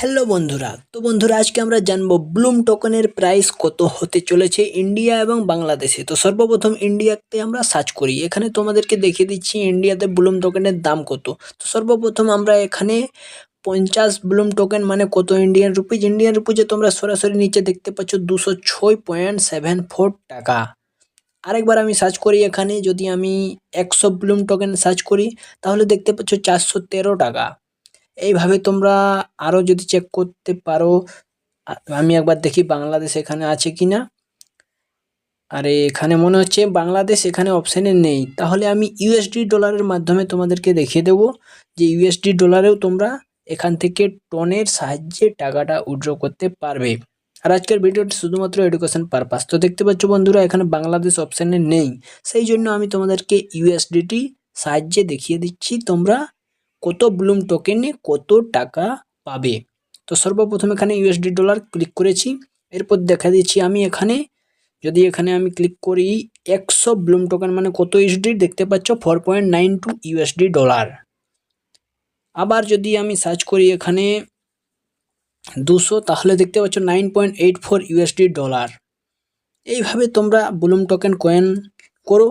Hello বন্ধুরা, তো বন্ধুরা আজকে আমরা জানবো ব্লুম টোকেনের প্রাইস কত হতে চলেছে ইন্ডিয়া এবং বাংলাদেশে। তো সর্বপ্রথম ইন্ডিয়াতে আমরা সার্চ করি। এখানে তোমাদেরকে দেখিয়ে দিচ্ছি ইন্ডিয়াতে ব্লুম টোকেনের দাম কত। তো সর্বপ্রথম আমরা এখানে 50 ব্লুম টোকেন মানে কত ইন্ডিয়ান রুপিজে তোমরা সরাসরি নিচে দেখতে পাচ্ছ 206.74 টাকা। আরেকবার আমি সার্চ করি, এখানে যদি আমি 100 ব্লুম টোকেন সার্চ করি তাহলে দেখতে পাচ্ছ 413 টাকা। এইভাবে তোমরা আরও যদি চেক করতে পারো। আমি একবার দেখি বাংলাদেশ এখানে আছে কিনা। আরে এখানে মনে হচ্ছে বাংলাদেশ এখানে অপশানে নেই, তাহলে আমি ইউএসডি ডলারের মাধ্যমে তোমাদেরকে দেখিয়ে দেবো যে ইউএসডি ডলারেও তোমরা এখান থেকে টনের সাহায্যে টাকাটা উইথড্র করতে পারবে। আর আজকের ভিডিওটি শুধুমাত্র এডুকেশন পারপাস। তো দেখতে পাচ্ছ বন্ধুরা এখানে বাংলাদেশ অপশানে নেই, সেই জন্য আমি তোমাদেরকে ইউএসডিটি সাহায্যে দেখিয়ে দিচ্ছি তোমরা কত ব্লুম টোকেনে কত টাকা পাবে। তো সর্বপ্রথম এখানে ইউএসডি ডলার ক্লিক করেছি, এরপর দেখা দিচ্ছি আমি এখানে যদি এখানে আমি ক্লিক করি 100 ব্লুম টোকেন মানে কত ইউএসডি দেখতে পাচ্ছ 4.92 ইউএসডি ডলার। আবার যদি আমি সার্চ করি এখানে 200 তাহলে দেখতে পাচ্ছ 9.84 ইউএসডি ডলার। এইভাবে তোমরা ব্লুম টোকেন কয়েন করো,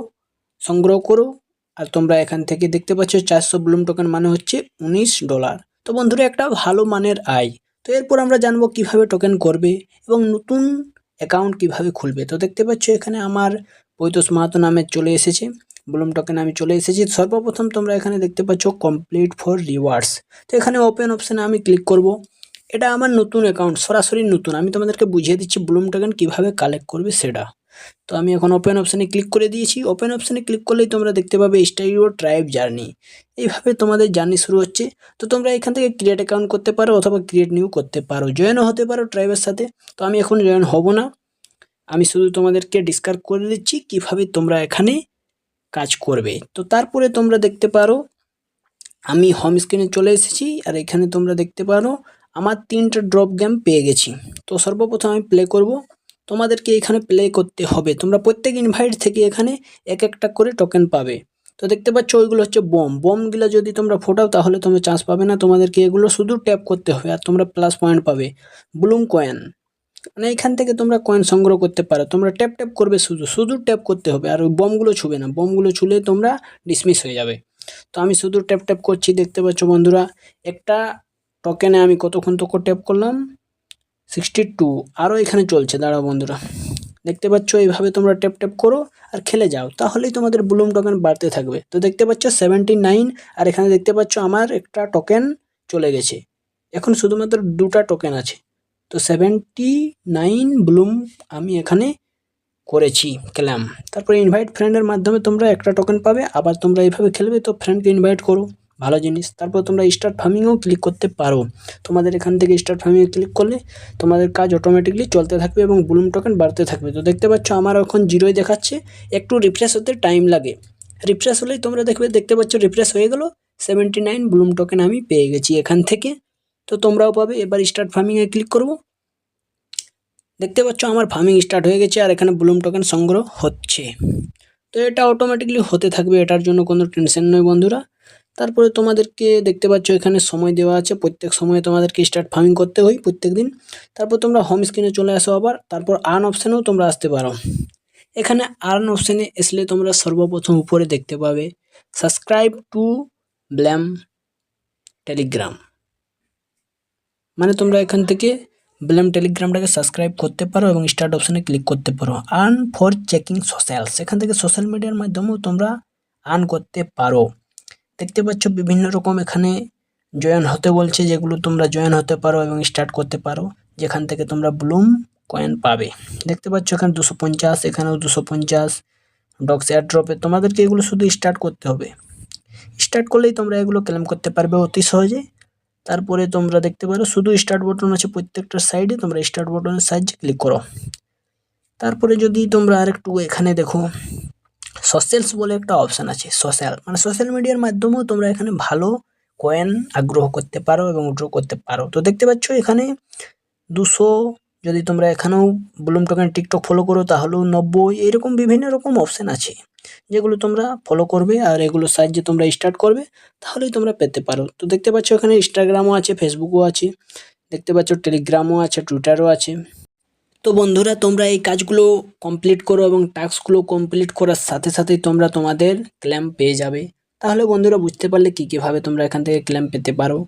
সংগ্রহ করো। আর তোমরা এখান থেকে দেখতে পাচ্ছ 400 ব্লুম টোকেন মানে হচ্ছে $19। তো বন্ধুরা একটা ভালো মানের আয়। তো এরপর আমরা জানবো কিভাবে টোকেন করবে এবং নতুন অ্যাকাউন্ট কিভাবে খুলবে। তো দেখতে পাচ্ছ এখানে আমার পৈতোষ মাহাতো নামে চলে এসেছে, ব্লুম টোকেন আমি চলে এসেছি। সর্বপ্রথম তোমরা এখানে দেখতে পাচ্ছ কমপ্লিট ফর রিওয়ার্ডস। তো এখানে ওপেন অপশানে আমি ক্লিক করব। এটা আমার নতুন অ্যাকাউন্ট, সরাসরি নতুন। আমি তোমাদেরকে বুঝিয়ে দিচ্ছি ব্লুম টোকেন কীভাবে কালেক্ট করবে সেটা। তো আমি এখন ওপেন অপশানে ক্লিক করে দিয়েছি। ওপেন অপশানে ক্লিক করলেই তোমরা দেখতে পাবে স্টার্ট ইউর ট্রাইব জার্নি। এইভাবে তোমাদের জার্নি শুরু হচ্ছে। তো তোমরা এখান থেকে ক্রিয়েট অ্যাকাউন্ট করতে পারো অথবা ক্রিয়েট নিউ করতে পারো, জয়েনও হতে পারো ট্রাইবের সাথে। তো আমি এখন জয়েন হব না, আমি শুধু তোমাদেরকে ডিসকাস করে দিচ্ছি কিভাবে তোমরা এখানে কাজ করবে। তো তারপরে তোমরা দেখতে পারো আমি হোম স্ক্রিনে চলে এসেছি, আর এখানে তোমরা দেখতে পারো আমার 3টা ড্রপ গেম পেয়ে গেছি। তো সর্বপ্রথম আমি প্লে করব। তোমাদেরকে এখানে প্লে করতে হবে, তোমরা প্রত্যেক ইনভাইট থেকে এখানে এক একটা করে টোকেন পাবে। তো দেখতে পাচ্ছ ওইগুলো হচ্ছে বমগুলো যদি তোমরা ফোটাও তাহলে তোমরা চান্স পাবে না, তোমাদেরকে এগুলো শুধু ট্যাপ করতে হবে আর তোমরা প্লাস পয়েন্ট পাবে। ব্লুম কয়েন মানে এখান থেকে তোমরা কয়েন সংগ্রহ করতে পারো। তোমরা ট্যাপ ট্যাপ করবে, শুধু ট্যাপ করতে হবে, আর ওই বমগুলো ছুবে না, বমগুলো ছুলে তোমরা ডিসমিস হয়ে যাবে। তো আমি শুধু ট্যাপ ট্যাপ করছি। দেখতে পাচ্ছ বন্ধুরা একটা টোকেনে আমি কতক্ষণ তো ট্যাপ করলাম 62, আরও এখানে চলছে। দাঁড়াও বন্ধুরা, দেখতে পাচ্ছ এইভাবে তোমরা ট্যাপ ট্যাপ করো আর খেলে যাও, তাহলেই তোমাদের ব্লুম টোকেন বাড়তে থাকবে। তো দেখতে পাচ্ছ 79, আর এখানে দেখতে পাচ্ছ আমার একটা টোকেন চলে গেছে। এখন শুধুমাত্র 2টা টোকেন আছে। তো 79 ব্লুম আমি এখানে করেছি ক্লেম। তারপরে ইনভাইট ফ্রেন্ডের মাধ্যমে তোমরা একটা টোকেন পাবে, আবার তোমরা এইভাবে খেলবে। তো ফ্রেন্ডকে ইনভাইট করো, ভালো জিনিস। তারপর তোমরা স্টার্ট ফার্মিংও ক্লিক করতে পারো। তোমাদের এখান থেকে স্টার্ট ফার্মিংয়ে ক্লিক করলে তোমাদের কাজ অটোমেটিকলি চলতে থাকবে এবং ব্লুম টোকেন বাড়তে থাকবে। তো দেখতে পাচ্ছ আমার এখন 0 দেখাচ্ছে, একটু রিফ্রেশ হতে টাইম লাগে। রিফ্রেশ হলেই তোমরা দেখতে পাচ্ছ রিফ্রেশ হয়ে গেল, 79 ব্লুম টোকেন আমি পেয়ে গেছি এখান থেকে। তো তোমরাও পাবে। এবার স্টার্ট ফার্মিংয়ে ক্লিক করবো। দেখতে পাচ্ছ আমার ফার্মিং স্টার্ট হয়ে গেছে আর এখানে ব্লুম টোকেন সংগ্রহ হচ্ছে। তো এটা অটোমেটিকলি হতে থাকবে, এটার জন্য কোনো টেনশন নয় বন্ধুরা। তারপরে তোমাদেরকে দেখতে পাচ্ছ এখানে সময় দেওয়া আছে, প্রত্যেক সময়ে তোমাদেরকে স্টার্ট ফার্মিং করতে হয় প্রত্যেক দিন। তারপর তোমরা হোম স্ক্রিনে চলে আসো আবার, তারপর আর্ন অপশানেও তোমরা আসতে পারো। এখানে আর্ন অপশানে আসলে তোমরা সর্বপ্রথম উপরে দেখতে পাবে সাবস্ক্রাইব টু ব্ল্যাম টেলিগ্রাম, মানে তোমরা এখান থেকে ব্ল্যাম টেলিগ্রামটাকে সাবস্ক্রাইব করতে পারো এবং স্টার্ট অপশানে ক্লিক করতে পারো। আর্ন ফর চেকিং সোশ্যালস, এখান থেকে সোশ্যাল মিডিয়ার মাধ্যমেও তোমরা আর্ন করতে পারো। দেখতে পাচ্ছ বিভিন্ন রকম এখানে জয়েন হতে বলছে, যেগুলো তোমরা জয়েন হতে পারো এবং স্টার্ট করতে পারো, যেখান থেকে তোমরা ব্লুম কয়েন পাবে। দেখতে পাচ্ছ এখানে 250, এখানেও 250 ডক্স এয়ারড্রপে। তোমাদেরকে এগুলো শুধু স্টার্ট করতে হবে, স্টার্ট করলেই তোমরা এগুলো ক্লেম করতে পারবে অতি সহজে। তারপরে তোমরা দেখতে পারো শুধু স্টার্ট বাটন আছে প্রত্যেকটা সাইডে, তোমরা স্টার্ট বাটনের সাহায্যে ক্লিক করো। তারপরে যদি তোমরা আরেকটু এখানে দেখো সোশ্যালস বলে একটা অপশান আছে। সোশ্যাল মানে সোশ্যাল মিডিয়ার মাধ্যমেও তোমরা এখানে ভালো কয়েন আগ্রহ করতে পারো এবং উইথড্র করতে পারো। তো দেখতে পাচ্ছ এখানে 200, যদি তোমরা এখানেও ব্লুম টোকেন টিকটক ফলো করো তাহলেও 90, এরকম বিভিন্ন রকম অপশান আছে যেগুলো তোমরা ফলো করবে আর এগুলোর সাহায্যে তোমরা স্টার্ট করবে, তাহলেই তোমরা পেতে পারো। তো দেখতে পাচ্ছ এখানে ইনস্টাগ্রামও আছে, ফেসবুকও আছে। দেখতে পাচ্ছ টেলিগ্রামও আছে, টুইটারও আছে। তো বন্ধুরা তোমরা এই কাজগুলো কমপ্লিট করো এবং টাস্কগুলো কমপ্লিট করার সাথে সাথেই তোমরা তোমাদের ক্লেম পেয়ে যাবে। তাহলে বন্ধুরা বুঝতে পারলে কীভাবে তোমরা এখান থেকে ক্লেম পেতে পারো।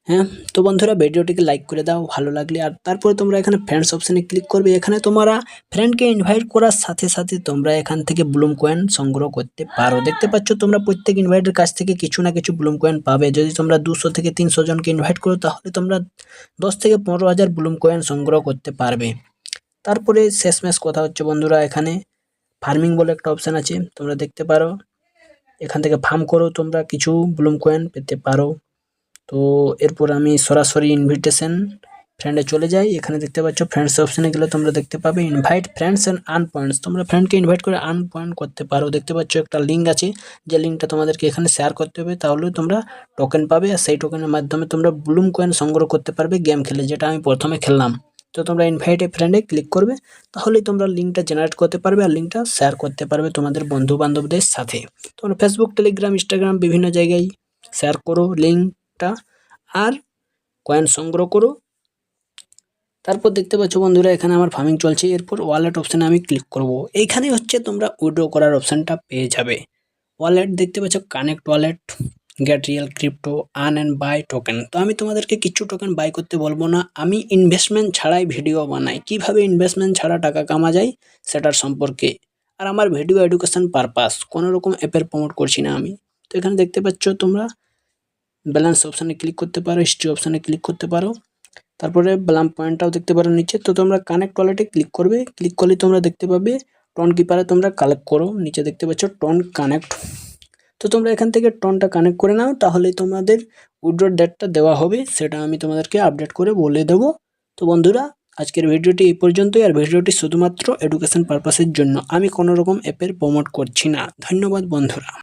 হ্যাঁ, তো বন্ধুরা ভিডিওটিকে লাইক করে দাও ভালো লাগলে, আর তারপরে তোমরা এখানে ফ্রেন্ডস অপশানে ক্লিক করবে। এখানে তোমরা ফ্রেন্ডকে ইনভাইট করার সাথে সাথে তোমরা এখান থেকে ব্লুম কয়েন সংগ্রহ করতে পারো। দেখতে পাচ্ছ তোমরা প্রত্যেক ইনভাইটের কাছ থেকে কিছু না কিছু ব্লুম কয়েন পাবে। যদি তোমরা 200 থেকে 300 জনকে ইনভাইট করো তাহলে তোমরা 10 থেকে 15,000 ব্লুম কয়েন সংগ্রহ করতে পারবে। তারপরে শেষমেশ কথা হচ্ছে বন্ধুরা, এখানে ফার্মিং বলে একটা অপশান আছে, তোমরা দেখতে পারো। এখান থেকে ফার্ম করো, তোমরা কিছু ব্লুম কয়েন পেতে পারো। তো এরপর আমি সরাসরি ইনভিটেশন ফ্রেন্ডে চলে যাই। এখানে দেখতে পাচ্ছ ফ্রেন্ডস অপশানে গেলে তোমরা দেখতে পাবে invite friends and earn points. তোমরা ফ্রেন্ডকে ইনভাইট করে আর্ন পয়েন্ট করতে পারো। দেখতে পাচ্ছ একটা লিঙ্ক আছে, যে লিঙ্কটা তোমাদেরকে এখানে শেয়ার করতে হবে, তাহলে তোমরা টোকেন পাবে। আর সেই টোকেনের মাধ্যমে তোমরা ব্লুম কয়েন সংগ্রহ করতে পারবে গেম খেলে, যেটা আমি প্রথমে খেললাম। তো তোমরা ইনভাইট এ ফ্রেন্ডে ক্লিক করবে, তাহলেই তোমরা লিঙ্কটা জেনারেট করতে পারবে আর লিঙ্কটা শেয়ার করতে পারবে তোমাদের বন্ধু বান্ধবদের সাথে। তোমরা ফেসবুক, টেলিগ্রাম, ইনস্টাগ্রাম বিভিন্ন জায়গায় শেয়ার করো লিঙ্কটা, আর কয়েন সংগ্রহ করো। তারপর দেখতে পাচ্ছ বন্ধুরা এখানে আমার ফার্মিং চলছে। এরপর ওয়ালেট অপশানে আমি ক্লিক করব। এইখানে হচ্ছে তোমরা উইথড্র করার অপশানটা পেয়ে যাবে। ওয়ালেট দেখতে পাচ্ছ connect wallet, get real crypto, earn and buy token. তো আমি তোমাদেরকে কিছু টোকেন বাই করতে বলবো না, আমি ইনভেস্টমেন্ট ছাড়াই ভিডিও বানাই, কিভাবে ইনভেস্টমেন্ট ছাড়া টাকা কামা যায় সেটার সম্পর্কে। আর আমার ভিডিও এডুকেশন পারপাস, কোনো রকম অ্যাপের প্রমোট করছি না আমি। তো এখানে দেখতে পাচ্ছ তোমরা ব্যালেন্স অপশানে ক্লিক করতে পারো, হিস্ট্রি অপশানে ক্লিক করতে পারো। তারপরে ব্লাম পয়েন্টটাও দেখতে পারো নিচে। তো তোমরা কানেক্ট ওয়ালেটে ক্লিক করবে, ক্লিক করলে তোমরা দেখতে পাবে টন কিপারে তোমরা কালেক্ট করো। নিচে দেখতে পাচ্ছ টন কানেক্ট। তো তোমরা এখান থেকে টনটা কানেক্ট করে নাও, তাহলে তোমাদের উইথড্র ডেটটা দেওয়া হবে, সেটা আমি তোমাদেরকে আপডেট করে বলে দেবো। তো বন্ধুরা আজকের ভিডিওটি এই পর্যন্তই, আর ভিডিওটি শুধুমাত্র এডুকেশন পারপাসের জন্য, আমি কোনো রকম অ্যাপের প্রমোট করছি না। ধন্যবাদ বন্ধুরা।